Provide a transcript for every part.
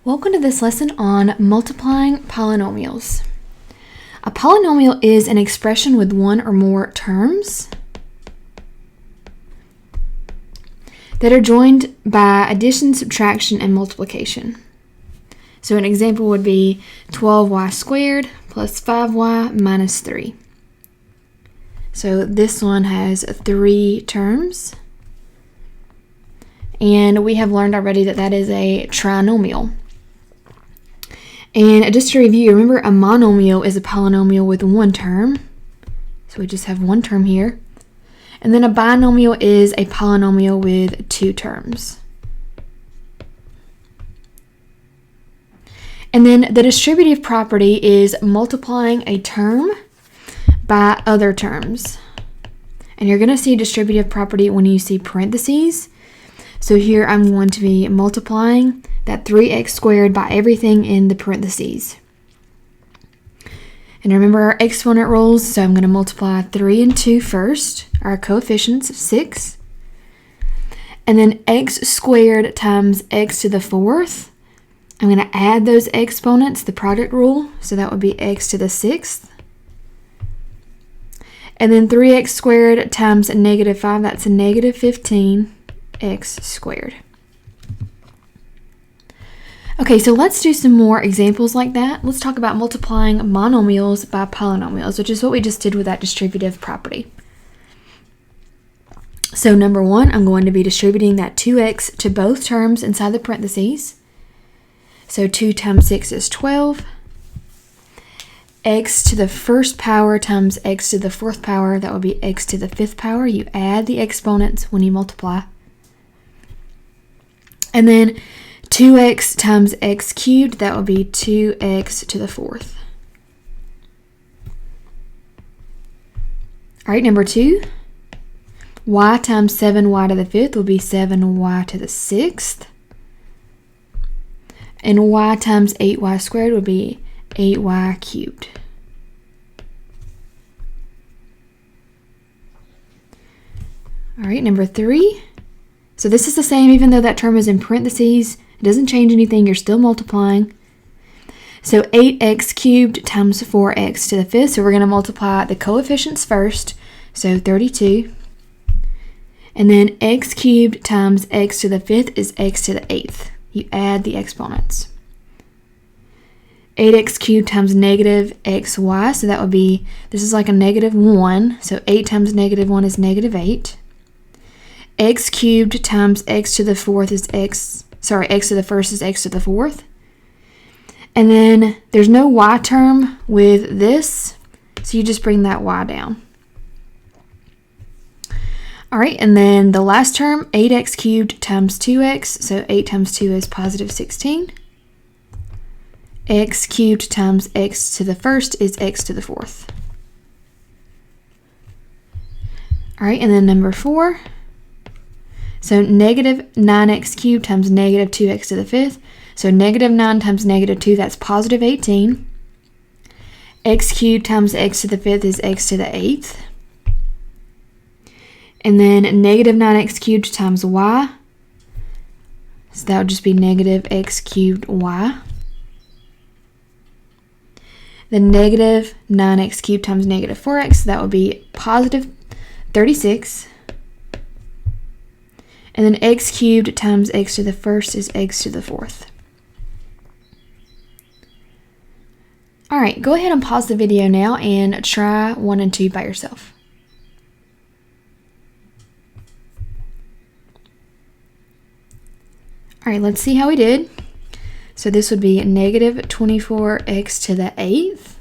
Welcome to this lesson on multiplying polynomials. A polynomial is an expression with one or more terms that are joined by addition, subtraction, and multiplication. So an example would be 12y squared plus 5y minus 3. So this one has 3 terms. And we have learned already that that is a trinomial. And just to review, remember a monomial is a polynomial with one term. So we just have one term here. And then a binomial is a polynomial with 2 terms. And then the distributive property is multiplying a term by other terms. And you're going to see distributive property when you see parentheses. So here I'm going to be multiplying that 3x squared by everything in the parentheses. And remember our exponent rules, so I'm going to multiply 3 and 2 first, our coefficients of 6. And then x squared times x to the 4th. I'm going to add those exponents, the product rule, so that would be x to the 6th. And then 3x squared times negative 5, that's a negative 15x squared. Okay, so let's do some more examples like that. Let's talk about multiplying monomials by polynomials, which is what we just did with that distributive property. So number 1, I'm going to be distributing that 2x to both terms inside the parentheses. So 2 times 6 is 12. X to the first power times x to the 4th power, that would be x to the 5th power. You add the exponents when you multiply. And then 2x times x cubed, that would be 2x to the 4th. All right, number 2, y times 7y to the 5th will be 7y to the 6th. And y times 8y squared would be 8y cubed. All right, number 3. So this is the same even though that term is in parentheses. It doesn't change anything, you're still multiplying. So 8x cubed times 4x to the 5th. So we're going to multiply the coefficients first. So 32. And then x cubed times x to the 5th is x to the 8th. You add the exponents. 8x cubed times negative xy. So that would be, this is like a negative 1. So 8 times negative 1 is negative 8. X cubed times x to the 4th is x to the 1st is x to the 4th. And then there's no y term with this, so you just bring that y down. All right, and then the last term, 8x cubed times 2x, so 8 times 2 is positive 16. X cubed times x to the 1st is x to the 4th. All right, and then number 4. So negative 9x cubed times negative 2x to the 5th. So negative 9 times negative 2, that's positive 18. X cubed times x to the 5th is x to the 8th. And then negative 9x cubed times y. So that would just be negative x cubed y. Then negative 9x cubed times negative 4x, so that would be positive 36. And then x cubed times x to the 1st is x to the 4th. All right, go ahead and pause the video now and try 1 and 2 by yourself. All right, let's see how we did. So this would be negative 24x to the 8th.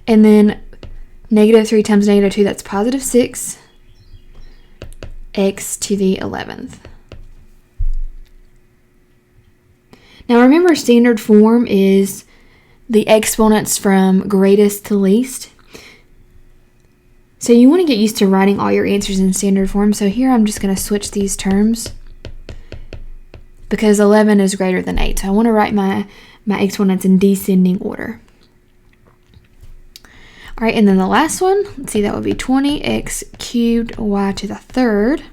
And then negative 3 times negative 2, that's positive 6, x to the 11th. Now remember, standard form is the exponents from greatest to least. So you want to get used to writing all your answers in standard form. So here I'm just going to switch these terms because 11 is greater than 8. So I want to write my exponents in descending order. All right, and then the last one, let's see, that would be 20x cubed y to the 3rd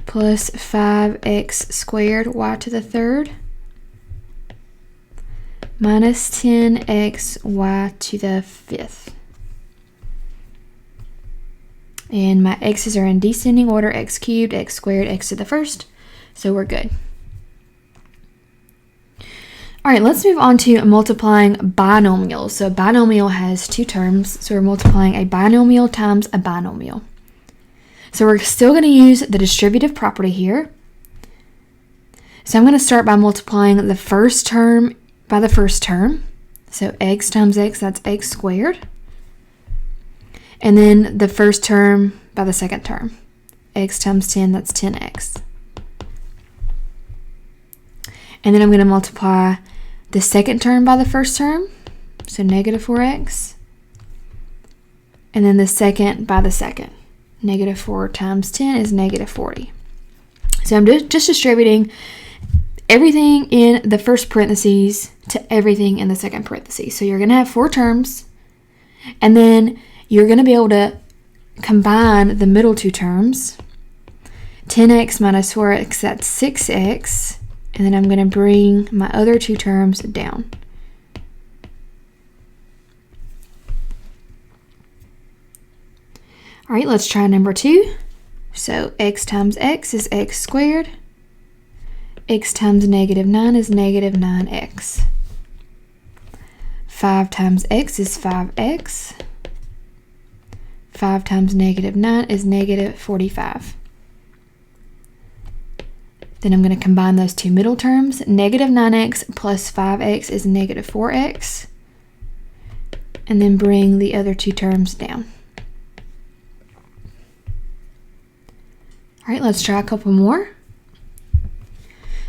plus 5x squared y to the third minus 10x y to the fifth. And my x's are in descending order, x cubed, x squared, x to the first. So we're good. All right, let's move on to multiplying binomials. So a binomial has two terms. So we're multiplying a binomial times a binomial. So we're still going to use the distributive property here. So I'm going to start by multiplying the first term by the first term. So x times x, that's x squared. And then the first term by the second term. X times 10, that's 10x. And then I'm going to multiply the second term by the first term. So negative 4x. And then the second by the second. Negative 4 times 10 is negative 40. So I'm just distributing everything in the first parentheses to everything in the second parentheses. So you're going to have four terms, and then you're going to be able to combine the middle two terms. 10x minus 4x, that's 6x, and then I'm going to bring my other two terms down. All right, let's try number 2. So x times x is x squared. X times negative 9 is negative 9x. 5 times x is 5x. 5 times negative 9 is negative 45. Then I'm going to combine those two middle terms. Negative 9x plus 5x is negative 4x. And then bring the other two terms down. All right, let's try a couple more.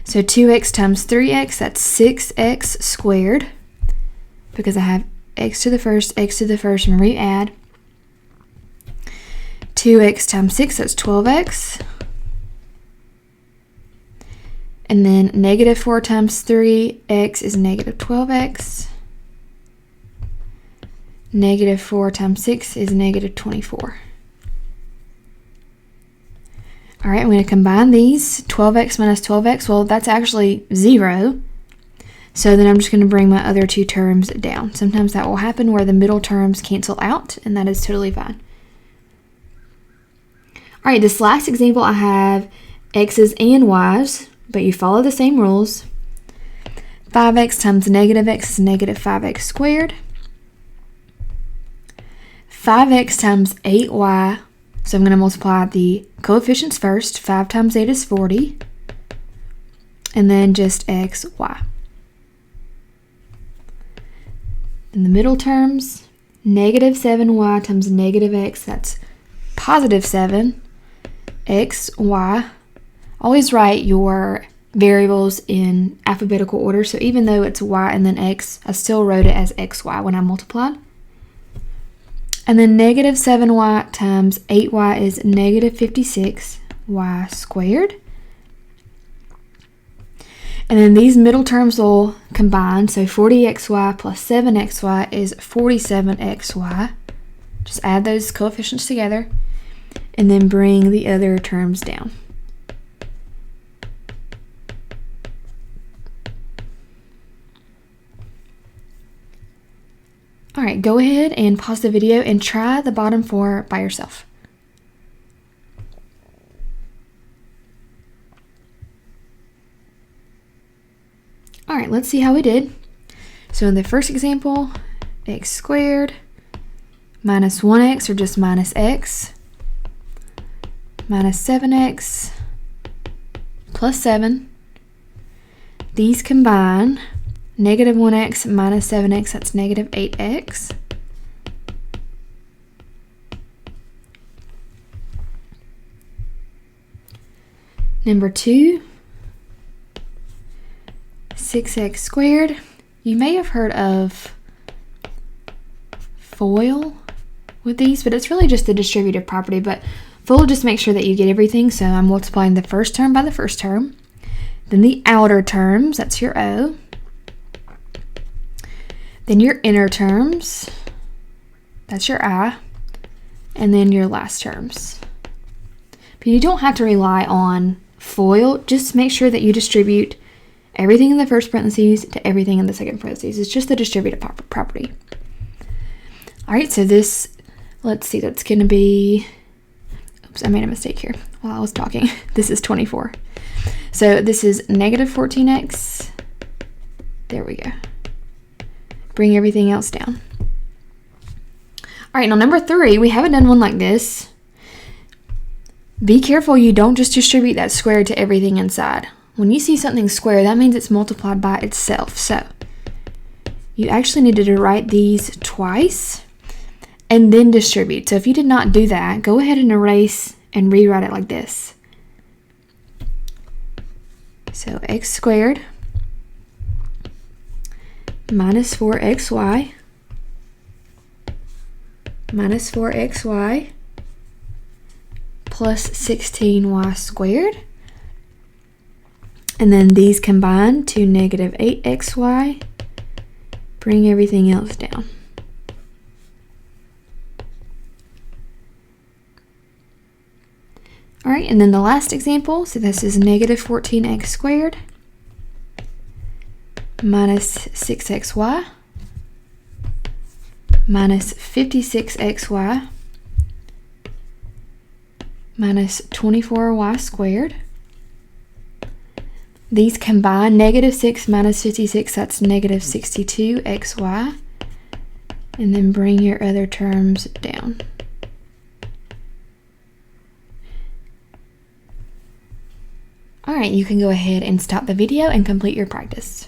So 2x times 3x, that's 6x squared. Because I have x to the first, and re-add. 2x times 6, that's 12x. And then negative 4 times 3x is negative 12x. Negative 4 times 6 is negative 24. All right, I'm going to combine these. 12x minus 12x, well, that's actually 0. So then I'm just going to bring my other two terms down. Sometimes that will happen where the middle terms cancel out, and that is totally fine. All right, this last example I have x's and y's, but you follow the same rules. 5x times negative x is negative 5x squared. 5x times 8y, so I'm going to multiply the coefficients first. 5 times 8 is 40. And then just x, y. In the middle terms, negative 7y times negative x, that's positive 7. X, y. Always write your variables in alphabetical order. So even though it's y and then x, I still wrote it as xy when I multiplied. And then negative 7y times 8y is negative 56y squared. And then these middle terms will combine. So 40xy plus 7xy is 47xy. Just add those coefficients together. And then bring the other terms down. All right, go ahead and pause the video and try the bottom four by yourself. All right, let's see how we did. So in the first example, x squared minus 1x, or just minus x, minus 7x plus 7. These combine. Negative 1x minus 7x, that's negative 8x. Number 2, 6x squared. You may have heard of FOIL with these, but it's really just the distributive property. But FOIL just makes sure that you get everything. So I'm multiplying the first term by the first term. Then the outer terms, that's your O. Then your inner terms, that's your I, and then your last terms. But you don't have to rely on FOIL. Just make sure that you distribute everything in the first parentheses to everything in the second parentheses. It's just the distributive property. All right, so this, let's see, that's going to be, oops, I made a mistake here while I was talking. This is 24. So this is negative 14x. There we go. Bring everything else down. All right, now number 3, we haven't done one like this. Be careful you don't just distribute that square to everything inside. When you see something square, that means it's multiplied by itself. So you actually needed to write these twice and then distribute. So if you did not do that, go ahead and erase and rewrite it like this. So x squared minus 4xy minus 4xy plus 16y squared. And then these combine to negative 8xy. Bring everything else down. All right, and then the last example, so this is negative 14x squared minus 6xy minus 56xy minus 24y squared. These combine, negative 6 minus 56, that's negative 62xy. And then bring your other terms down. All right, you can go ahead and stop the video and complete your practice.